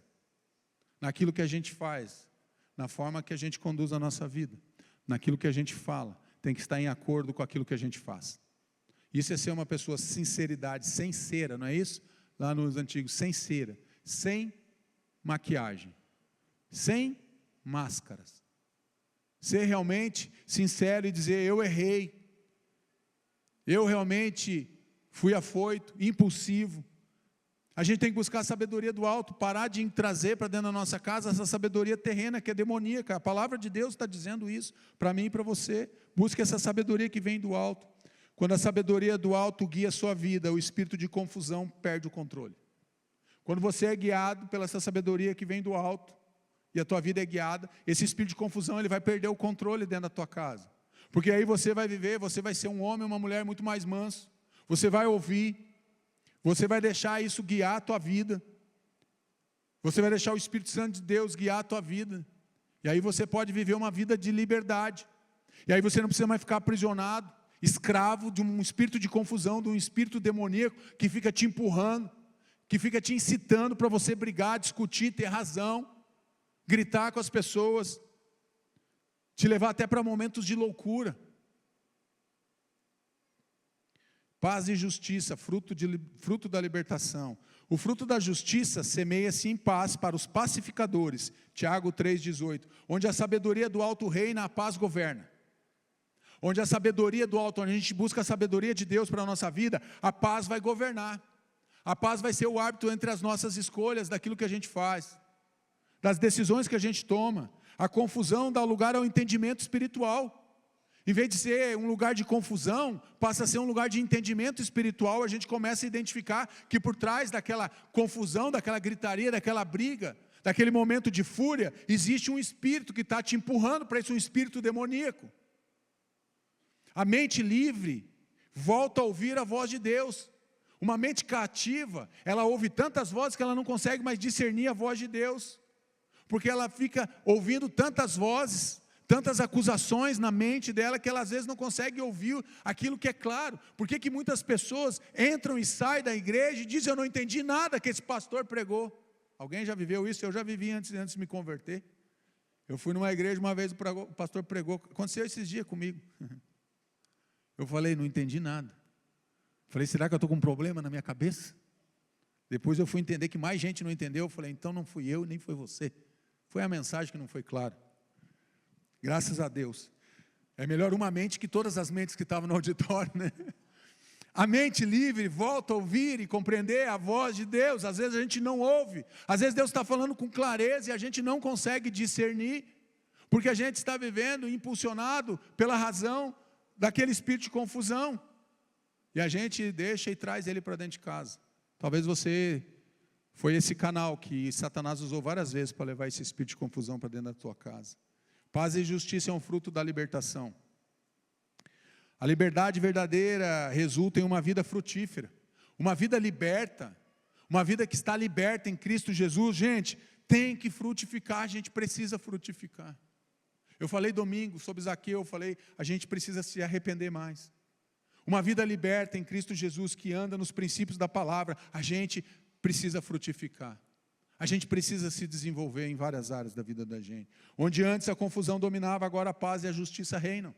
naquilo que a gente faz, na forma que a gente conduz a nossa vida, naquilo que a gente fala, tem que estar em acordo com aquilo que a gente faz. Isso é ser uma pessoa sinceridade, sem cera, não é isso? Lá nos antigos, sem cera, sem maquiagem, sem máscaras. Ser realmente sincero e dizer: eu errei, eu realmente fui afoito, impulsivo. A gente tem que buscar a sabedoria do alto, parar de trazer para dentro da nossa casa essa sabedoria terrena que é demoníaca. A palavra de Deus está dizendo isso para mim e para você. Busque essa sabedoria que vem do alto. Quando a sabedoria do alto guia a sua vida, o espírito de confusão perde o controle. Quando você é guiado pela essa sabedoria que vem do alto, e a tua vida é guiada, esse espírito de confusão ele vai perder o controle dentro da tua casa. Porque aí você vai viver, você vai ser um homem ou uma mulher muito mais manso. Você vai ouvir, você vai deixar isso guiar a tua vida. Você vai deixar o Espírito Santo de Deus guiar a tua vida. E aí você pode viver uma vida de liberdade. E aí você não precisa mais ficar aprisionado, escravo de um espírito de confusão, de um espírito demoníaco que fica te empurrando, que fica te incitando para você brigar, discutir, ter razão, gritar com as pessoas, te levar até para momentos de loucura. Paz e justiça, fruto da libertação. O fruto da justiça semeia-se em paz para os pacificadores, Tiago 3,18, onde a sabedoria do alto reina, a paz governa. Onde a sabedoria do alto, onde a gente busca a sabedoria de Deus para a nossa vida, a paz vai governar. A paz vai ser o árbitro entre as nossas escolhas, daquilo que a gente faz, das decisões que a gente toma. A confusão dá lugar ao entendimento espiritual. Em vez de ser um lugar de confusão, passa a ser um lugar de entendimento espiritual. A gente começa a identificar que por trás daquela confusão, daquela gritaria, daquela briga, daquele momento de fúria, existe um espírito que está te empurrando para isso, um espírito demoníaco. A mente livre volta a ouvir a voz de Deus. Uma mente cativa, ela ouve tantas vozes que ela não consegue mais discernir a voz de Deus, porque ela fica ouvindo tantas vozes, tantas acusações na mente dela, que ela às vezes não consegue ouvir aquilo que é claro. Por que muitas pessoas entram e saem da igreja e dizem: eu não entendi nada que esse pastor pregou? Alguém já viveu isso? Eu já vivi antes de me converter. Eu fui numa igreja uma vez, o pastor pregou, aconteceu esses dias comigo. Eu falei, não entendi nada. Falei, será que eu estou com um problema na minha cabeça? Depois eu fui entender que mais gente não entendeu. Eu falei, então não fui eu, nem foi você. Foi a mensagem que não foi clara. Graças a Deus. É melhor uma mente que todas as mentes que estavam no auditório, né? A mente livre volta a ouvir e compreender a voz de Deus. Às vezes a gente não ouve. Às vezes Deus está falando com clareza e a gente não consegue discernir. Porque a gente está vivendo impulsionado pela razão daquele espírito de confusão. E a gente deixa e traz ele para dentro de casa. Talvez você foi esse canal que Satanás usou várias vezes para levar esse espírito de confusão para dentro da tua casa. Paz e justiça é um fruto da libertação. A liberdade verdadeira resulta em uma vida frutífera. Uma vida liberta. Uma vida que está liberta em Cristo Jesus. Gente, tem que frutificar, a gente precisa frutificar. Eu falei domingo sobre Zaqueu, eu falei, a gente precisa se arrepender mais. Uma vida liberta em Cristo Jesus, que anda nos princípios da palavra, a gente precisa frutificar. A gente precisa se desenvolver em várias áreas da vida da gente. Onde antes a confusão dominava, agora a paz e a justiça reinam.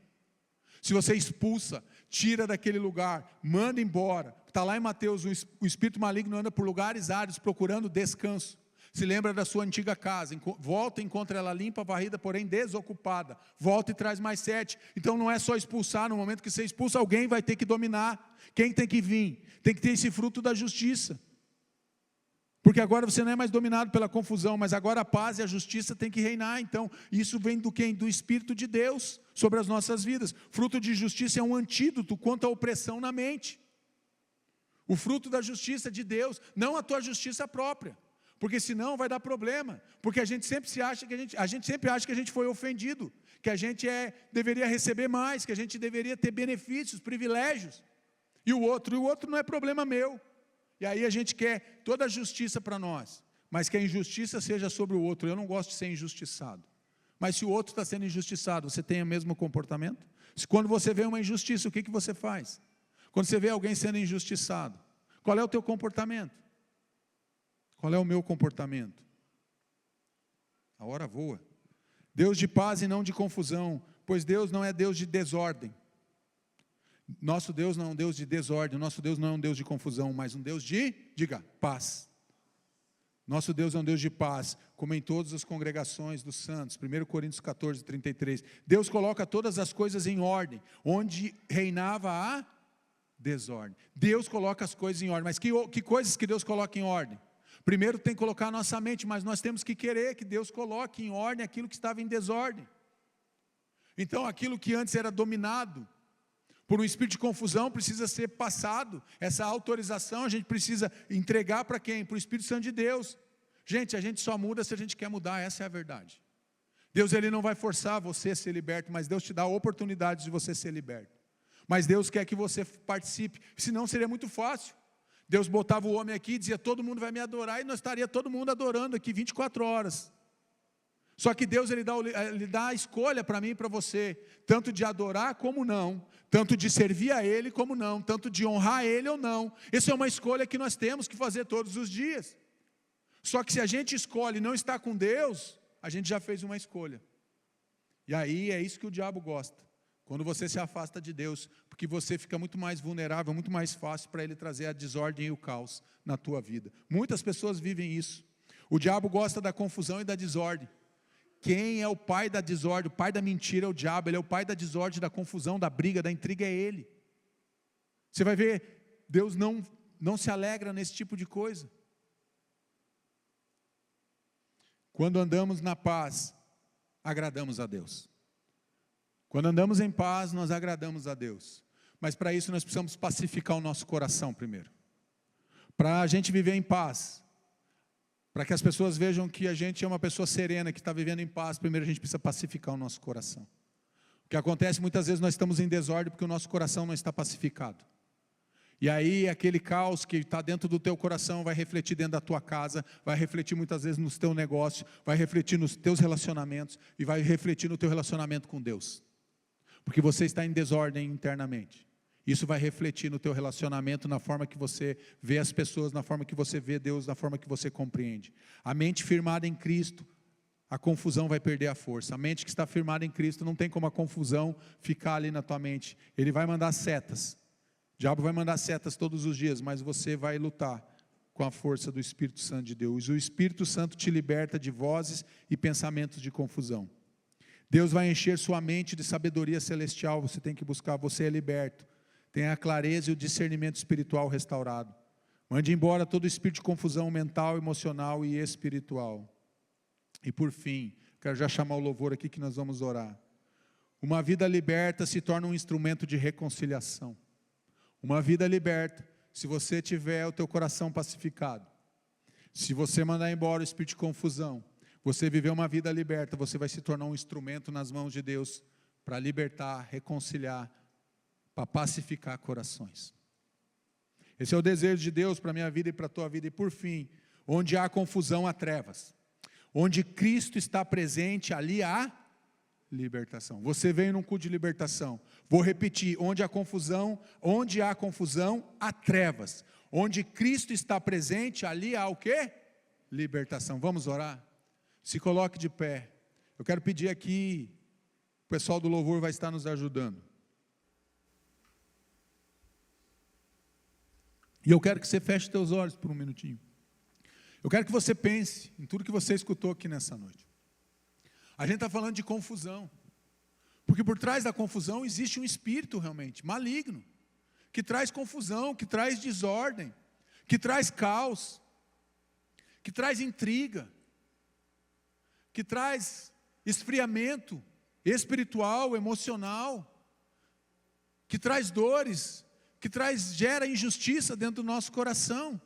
Se você expulsa, tira daquele lugar, manda embora. Está lá em Mateus, o espírito maligno anda por lugares áridos procurando descanso. Se lembra da sua antiga casa, volta e encontra ela limpa, varrida, porém desocupada. Volta e traz mais 7. Então não é só expulsar, no momento que você expulsa, alguém vai ter que dominar. Quem tem que vir? Tem que ter esse fruto da justiça. Porque agora você não é mais dominado pela confusão, mas agora a paz e a justiça tem que reinar. Então isso vem do quem? Do Espírito de Deus sobre as nossas vidas. Fruto de justiça é um antídoto contra a opressão na mente. O fruto da justiça de Deus, não a tua justiça própria. Porque senão vai dar problema, porque a gente sempre acha que a gente foi ofendido, que a gente deveria receber mais, que a gente deveria ter benefícios, privilégios, e o outro não é problema meu, e aí a gente quer toda a justiça para nós, mas que a injustiça seja sobre o outro. Eu não gosto de ser injustiçado, mas se o outro está sendo injustiçado, você tem o mesmo comportamento? Quando você vê uma injustiça, o que você faz? Quando você vê alguém sendo injustiçado, qual é o teu comportamento? Qual é o meu comportamento? A hora voa. Deus de paz e não de confusão, pois Deus não é Deus de desordem. Nosso Deus não é um Deus de desordem, nosso Deus não é um Deus de confusão, mas um Deus de, diga, paz. Nosso Deus é um Deus de paz, como em todas as congregações dos santos. 1 Coríntios 14, 33. Deus coloca todas as coisas em ordem, onde reinava a desordem. Deus coloca as coisas em ordem, mas que coisas que Deus coloca em ordem? Primeiro tem que colocar a nossa mente, mas nós temos que querer que Deus coloque em ordem aquilo que estava em desordem. Então aquilo que antes era dominado por um espírito de confusão precisa ser passado. Essa autorização a gente precisa entregar para quem? Para o Espírito Santo de Deus. Gente, a gente só muda se a gente quer mudar, essa é a verdade. Deus ele não vai forçar você a ser liberto, mas Deus te dá a oportunidade de você ser liberto. Mas Deus quer que você participe, senão seria muito fácil. Deus botava o homem aqui e dizia, todo mundo vai me adorar, e nós estaria todo mundo adorando aqui 24 horas. Só que Deus ele dá a escolha para mim e para você, tanto de adorar como não, tanto de servir a Ele como não, tanto de honrar Ele ou não. Essa é uma escolha que nós temos que fazer todos os dias. Só que se a gente escolhe não estar com Deus, a gente já fez uma escolha. E aí é isso que o diabo gosta. Quando você se afasta de Deus, porque você fica muito mais vulnerável, muito mais fácil para ele trazer a desordem e o caos na tua vida. Muitas pessoas vivem isso. O diabo gosta da confusão e da desordem. Quem é o pai da desordem? O pai da mentira é o diabo. Ele é o pai da desordem, da confusão, da briga, da intriga, é ele. Você vai ver, Deus não se alegra nesse tipo de coisa. Quando andamos na paz, agradamos a Deus. Quando andamos em paz, nós agradamos a Deus. Mas para isso nós precisamos pacificar o nosso coração primeiro. Para a gente viver em paz, para que as pessoas vejam que a gente é uma pessoa serena, que está vivendo em paz, primeiro a gente precisa pacificar o nosso coração. O que acontece muitas vezes, nós estamos em desordem porque o nosso coração não está pacificado. E aí aquele caos que está dentro do teu coração vai refletir dentro da tua casa, vai refletir muitas vezes no teu negócio, vai refletir nos teus relacionamentos e vai refletir no teu relacionamento com Deus. Porque você está em desordem internamente. Isso vai refletir no teu relacionamento, na forma que você vê as pessoas, na forma que você vê Deus, na forma que você compreende. A mente firmada em Cristo, a confusão vai perder a força. A mente que está firmada em Cristo, não tem como a confusão ficar ali na tua mente. Ele vai mandar setas. O diabo vai mandar setas todos os dias, mas você vai lutar com a força do Espírito Santo de Deus. O Espírito Santo te liberta de vozes e pensamentos de confusão. Deus vai encher sua mente de sabedoria celestial. Você tem que buscar, você é liberto. Tem a clareza e o discernimento espiritual restaurado. Mande embora todo espírito de confusão mental, emocional e espiritual. E por fim, quero já chamar o louvor aqui que nós vamos orar. Uma vida liberta se torna um instrumento de reconciliação. Uma vida liberta, se você tiver o teu coração pacificado, se você mandar embora o espírito de confusão, você viver uma vida liberta, você vai se tornar um instrumento nas mãos de Deus para libertar, reconciliar, para pacificar corações. Esse é o desejo de Deus para a minha vida e para a tua vida. E por fim, onde há confusão, há trevas. Onde Cristo está presente, ali há libertação. Você veio num culto de libertação. Vou repetir, onde há confusão, há trevas. Onde Cristo está presente, ali há o quê? Libertação. Vamos orar? Se coloque de pé. Eu quero pedir aqui, o pessoal do louvor vai estar nos ajudando. E eu quero que você feche teus olhos por um minutinho. Eu quero que você pense em tudo que você escutou aqui nessa noite. A gente está falando de confusão, porque por trás da confusão existe um espírito realmente maligno, que traz confusão, que traz desordem, que traz caos, que traz intriga, que traz esfriamento espiritual, emocional, que traz dores, que gera injustiça dentro do nosso coração.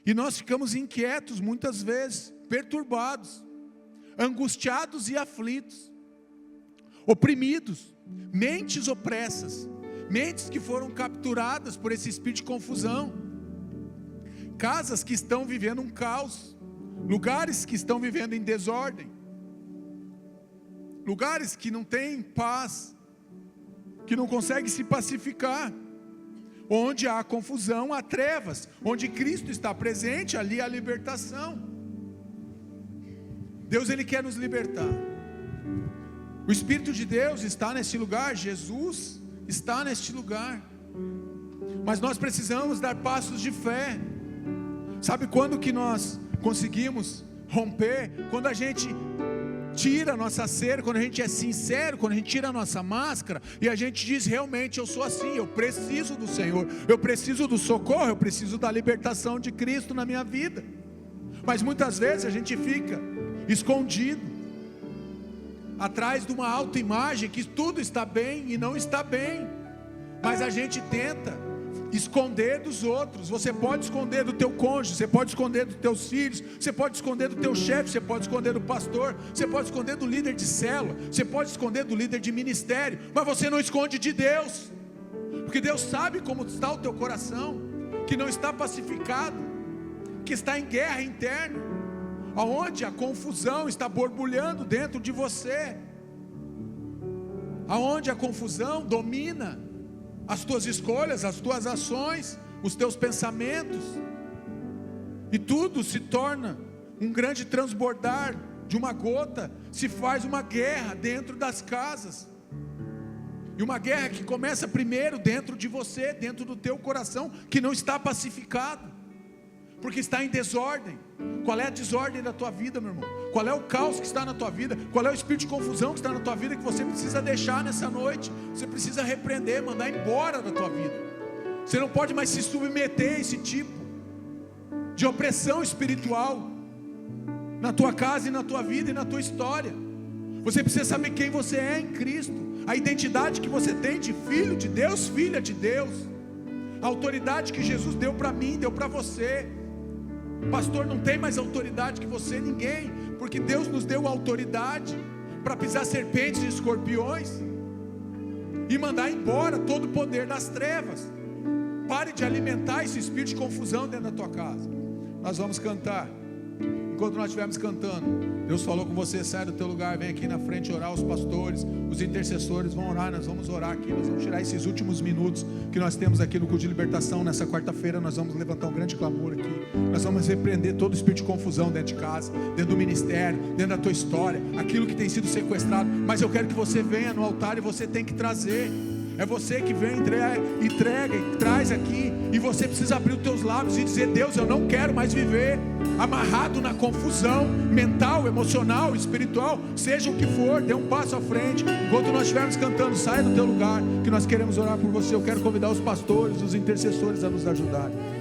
E nós ficamos inquietos muitas vezes, perturbados, angustiados e aflitos, oprimidos, mentes opressas, mentes que foram capturadas por esse espírito de confusão, casas que estão vivendo um caos, lugares que estão vivendo em desordem, lugares que não têm paz, que não conseguem se pacificar. Onde há confusão, há trevas. Onde Cristo está presente, ali há libertação. Deus, Ele quer nos libertar. O Espírito de Deus está neste lugar, Jesus está neste lugar. Mas nós precisamos dar passos de fé. Sabe quando que nós conseguimos romper? Quando a gente tira a nossa cera, quando a gente é sincero, quando a gente tira a nossa máscara e a gente diz, realmente eu sou assim, eu preciso do Senhor, eu preciso do socorro, eu preciso da libertação de Cristo na minha vida. Mas muitas vezes a gente fica escondido atrás de uma autoimagem que tudo está bem e não está bem, mas a gente tenta esconder dos outros. Você pode esconder do teu cônjuge, você pode esconder dos teus filhos, você pode esconder do teu chefe, você pode esconder do pastor, você pode esconder do líder de célula, você pode esconder do líder de ministério, mas você não esconde de Deus, porque Deus sabe como está o teu coração, que não está pacificado, que está em guerra interna, aonde a confusão está borbulhando dentro de você, aonde a confusão domina as tuas escolhas, as tuas ações, os teus pensamentos, e tudo se torna um grande transbordar de uma gota, se faz uma guerra dentro das casas, e uma guerra que começa primeiro dentro de você, dentro do teu coração, que não está pacificado, porque está em desordem. Qual é a desordem da tua vida, meu irmão? Qual é o caos que está na tua vida? Qual é o espírito de confusão que está na tua vida, que você precisa deixar nessa noite? Você precisa repreender, mandar embora da tua vida. Você não pode mais se submeter a esse tipo de opressão espiritual na tua casa e na tua vida e na tua história. Você precisa saber quem você é em Cristo, a identidade que você tem de filho de Deus, filha de Deus, a autoridade que Jesus deu para mim, deu para você. Pastor, não tem mais autoridade que você, ninguém, porque Deus nos deu autoridade para pisar serpentes e escorpiões e mandar embora todo o poder das trevas. Pare de alimentar esse espírito de confusão dentro da tua casa. Nós vamos cantar. enquanto nós estivermos cantando, Deus falou com você, sai do teu lugar, vem aqui na frente orar. Os pastores, os intercessores vão orar, nós vamos orar aqui, nós vamos tirar esses últimos minutos que nós temos aqui no culto de libertação. Nessa quarta-feira nós vamos levantar um grande clamor aqui, nós vamos repreender todo espírito de confusão dentro de casa, dentro do ministério, dentro da tua história, aquilo que tem sido sequestrado. Mas eu quero que você venha no altar e você tem que trazer. É você que vem, entrega e traz aqui. E você precisa abrir os teus lábios e dizer: Deus, eu não quero mais viver amarrado na confusão mental, emocional, espiritual, seja o que for. Dê um passo à frente. Enquanto nós estivermos cantando, saia do teu lugar, que nós queremos orar por você. Eu quero convidar os pastores, os intercessores a nos ajudarem.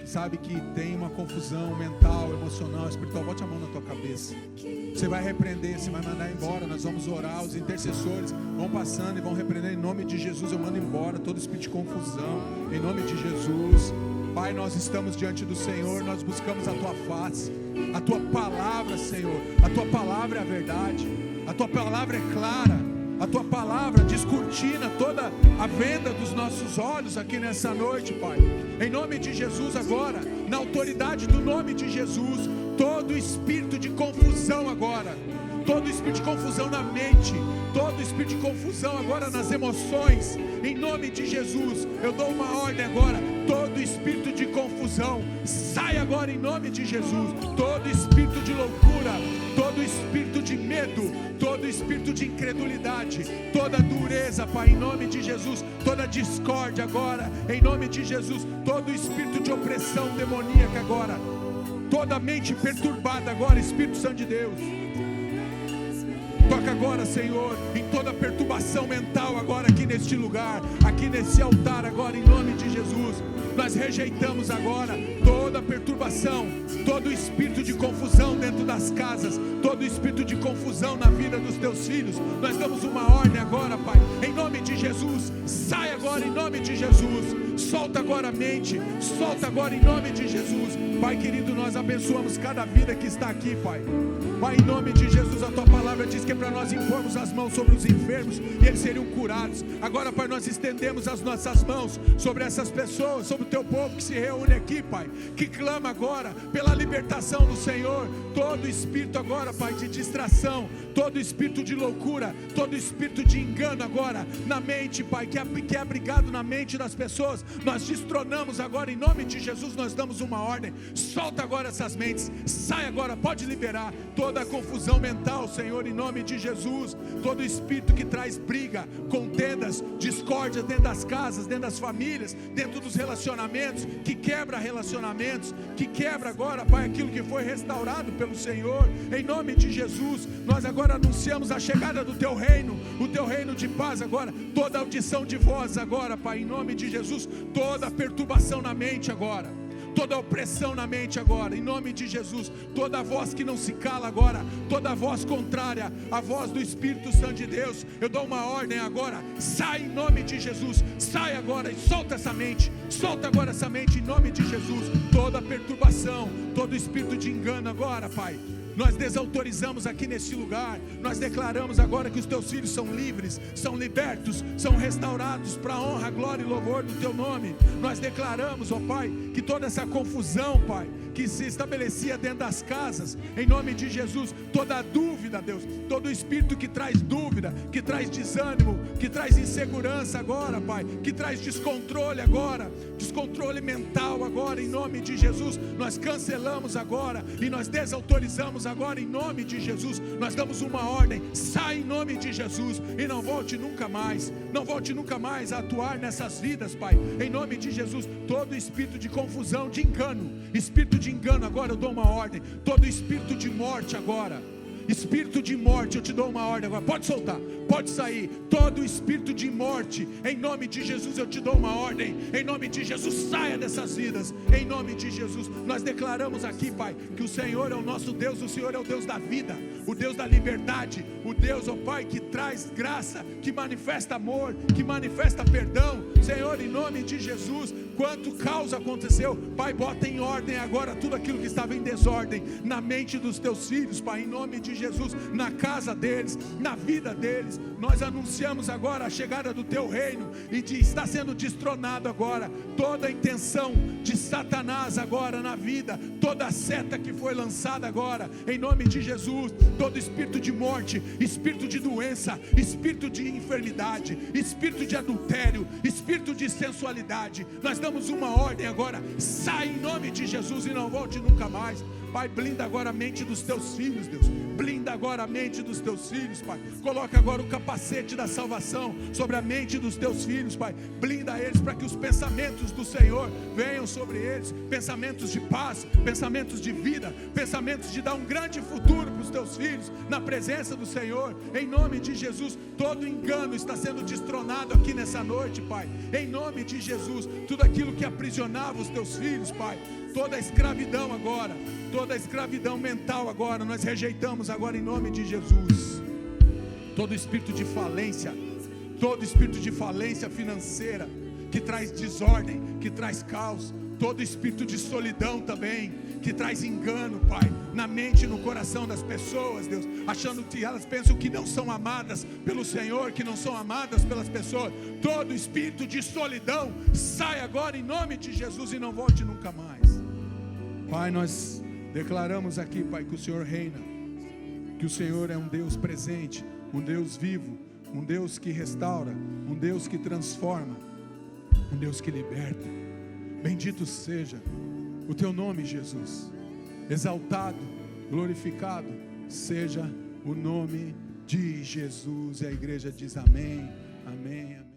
Sabe que tem uma confusão mental, emocional, espiritual, bote a mão na tua cabeça. Você vai repreender, você vai mandar embora. Nós vamos orar, os intercessores vão passando e vão repreender em nome de Jesus. Eu mando embora todo espírito de confusão, em nome de Jesus. Pai, nós estamos diante do Senhor, nós buscamos a tua face, a tua palavra, Senhor. A tua palavra é a verdade, a tua palavra é clara. A tua palavra descortina toda a venda dos nossos olhos aqui nessa noite, Pai. Em nome de Jesus agora, na autoridade do nome de Jesus, todo espírito de confusão agora, todo espírito de confusão na mente, todo espírito de confusão agora nas emoções, em nome de Jesus, eu dou uma ordem agora, todo espírito de confusão, sai agora em nome de Jesus, todo espírito de loucura, todo espírito de medo, todo espírito de incredulidade, toda dureza, Pai, em nome de Jesus, toda discórdia agora, em nome de Jesus, todo espírito de opressão demoníaca agora, toda mente perturbada agora, Espírito Santo de Deus, toca agora, Senhor, em toda perturbação mental agora aqui neste lugar, aqui nesse altar agora, em nome de Jesus. Nós rejeitamos agora toda perturbação, todo espírito de confusão dentro das casas, todo espírito de confusão na vida dos teus filhos. Nós damos uma ordem agora, Pai, em nome de Jesus. Sai agora em nome de Jesus. Solta agora a mente, solta agora em nome de Jesus. Pai querido, nós abençoamos cada vida que está aqui, Pai. Pai, em nome de Jesus, a tua palavra diz que é para nós impormos as mãos sobre os enfermos e eles seriam curados. Agora, Pai, nós estendemos as nossas mãos sobre essas pessoas, sobre o teu povo que se reúne aqui, Pai, que clama agora pela libertação do Senhor. Todo espírito agora, Pai, de distração, todo espírito de loucura, todo espírito de engano agora na mente, Pai, que é abrigado na mente das pessoas, nós destronamos agora em nome de Jesus. Nós damos uma ordem, solta agora essas mentes, sai agora, pode liberar toda a confusão mental, Senhor, em nome de Jesus. Todo espírito que traz briga, contendas, discórdia dentro das casas, dentro das famílias, dentro dos relacionamentos, que quebra relacionamentos, que quebra agora, Pai, aquilo que foi restaurado pelo Senhor, em nome de Jesus. Nós agora anunciamos a chegada do teu reino, o teu reino de paz agora, toda audição de voz agora, Pai, em nome de Jesus, toda perturbação na mente agora, toda opressão na mente agora, em nome de Jesus. Toda voz que não se cala agora, toda voz contrária à voz do Espírito Santo de Deus, eu dou uma ordem agora, sai em nome de Jesus, sai agora e solta essa mente, solta agora essa mente em nome de Jesus. Toda perturbação, todo espírito de engano agora, Pai, nós desautorizamos aqui neste lugar. Nós declaramos agora que os teus filhos são livres, são libertos, são restaurados para a honra, glória e louvor do teu nome. Nós declaramos, ó Pai, que toda essa confusão, Pai, que se estabelecia dentro das casas, em nome de Jesus, toda dúvida, Deus, todo espírito que traz dúvida, que traz desânimo, que traz insegurança agora, Pai, que traz descontrole agora, descontrole mental agora, em nome de Jesus, nós cancelamos agora e nós desautorizamos agora em nome de Jesus. Nós damos uma ordem, sai em nome de Jesus e não volte nunca mais, não volte nunca mais a atuar nessas vidas, Pai, em nome de Jesus. Todo espírito de confusão, de engano, espírito de engano, agora eu dou uma ordem. Todo espírito de morte agora, espírito de morte, eu te dou uma ordem agora, pode soltar, pode sair. Todo espírito de morte, em nome de Jesus eu te dou uma ordem, em nome de Jesus, saia dessas vidas, em nome de Jesus. Nós declaramos aqui, Pai, que o Senhor é o nosso Deus, o Senhor é o Deus da vida, o Deus da liberdade, o Deus, ó Pai, que traz graça, que manifesta amor, que manifesta perdão. Senhor, em nome de Jesus, quanto caos aconteceu, Pai, bota em ordem agora tudo aquilo que estava em desordem na mente dos teus filhos, Pai, em nome de Jesus, na casa deles, na vida deles. Nós anunciamos agora a chegada do teu reino e está sendo destronado agora toda a intenção de Satanás agora na vida, toda a seta que foi lançada agora, em nome de Jesus. Todo espírito de morte, espírito de doença, espírito de enfermidade, espírito de adultério, espírito de sensualidade, nós damos uma ordem agora, sai em nome de Jesus e não volte nunca mais. Pai, blinda agora a mente dos teus filhos, Deus, blinda agora a mente dos teus filhos, Pai, coloca agora o capacete da salvação sobre a mente dos teus filhos, Pai, blinda eles para que os pensamentos do Senhor venham sobre eles, pensamentos de paz, pensamentos de vida, pensamentos de dar um grande futuro para os teus filhos, na presença do Senhor, em nome de Jesus. Todo engano está sendo destronado aqui nessa noite, Pai, em nome de Jesus. Tudo aquilo que aprisionava os teus filhos, Pai, toda a escravidão agora, toda a escravidão mental agora, nós rejeitamos agora em nome de Jesus. Todo espírito de falência, todo espírito de falência financeira, que traz desordem, que traz caos, todo espírito de solidão também, que traz engano, Pai, na mente e no coração das pessoas, Deus, achando que elas pensam que não são amadas pelo Senhor, que não são amadas pelas pessoas. Todo espírito de solidão, sai agora em nome de Jesus e não volte nunca mais. Pai, nós declaramos aqui, Pai, que o Senhor reina, que o Senhor é um Deus presente, um Deus vivo, um Deus que restaura, um Deus que transforma, um Deus que liberta. Bendito seja o teu nome, Jesus, exaltado, glorificado seja o nome de Jesus. E a igreja diz amém, amém, amém.